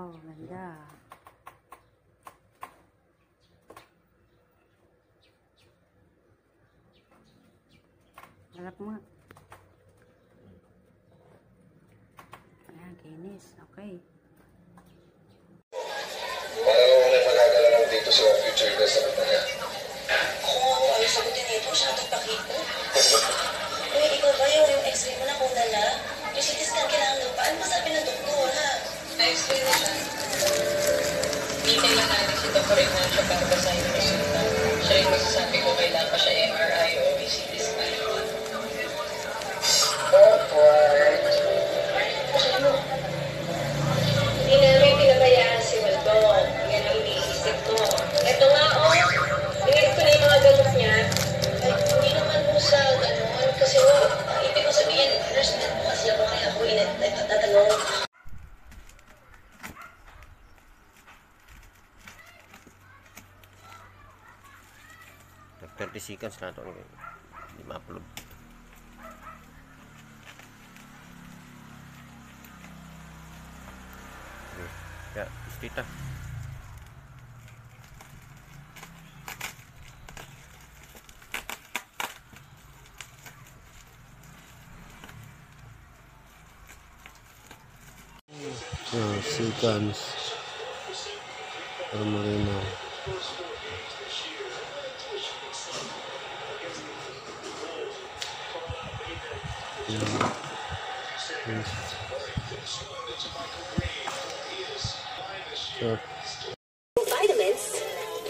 Wow, ganda. Harap mo. Ayan, kinis. Okay. Parang ako na magagalaw dito sa future na sa kanya. Oo, ayos ako din ito. Siyang pakito. Uy, ikaw ba yung x-ray mo na kuna na? Yung CT scan kailangan lupa. Ano masabi ng doktor, ha? Na-explain na siya. Hintay lang natin si Dr. Ignacio para basahin yung resulta. Siya yung magsasabi ko kailangan pa siya MRI o CT scan. Awkward. Hindi namin pinabayaan si Waldo. Yan ang iniisip ko. Eto nga, binigay ko na yung mga gamot niya. Ay, hindi naman po sa gano'n. Kasi ibig ko sabihin, nurse na po kasi ako kaya ako nagtatanong. Nag-30 seconds na ito. Hindi ma-upload. Ya, istita. Seconds. Marino. Vitamins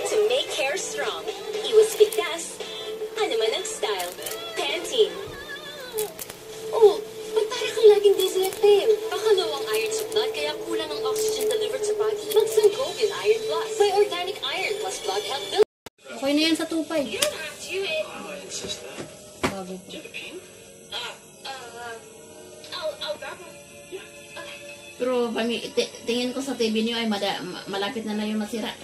to make hair strong. Iwas bigtas. Ano man ang style. Pantene. Oh, ba't para kang laging diselective? Baka low ang iron sa blood kaya kulang ang oxygen delivered sa body. Magsangkopil Iron Plus. By Organic Iron Plus Blood Health Build. Okay na yan sa tupay. Bago po. Pero tingin ko sa TV niyo ay malapit na yung masira.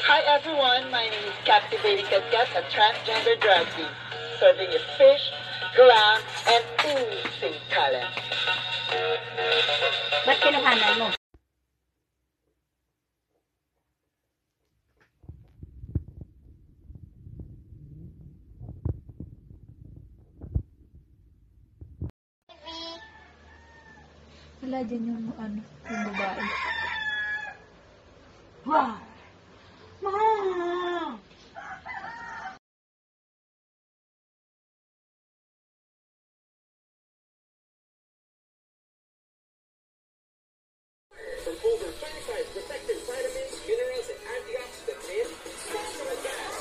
Hi everyone, my name is Captivating Kat, a transgender drag queen, serving you fish, glam, and oozing talent. Ba't kinuhanan mo? Wala dyan yung yung babae. Wow! Mom! From over 35 protected vitamins, minerals, and antioxidants in Sasha Gas.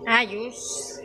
Ayos.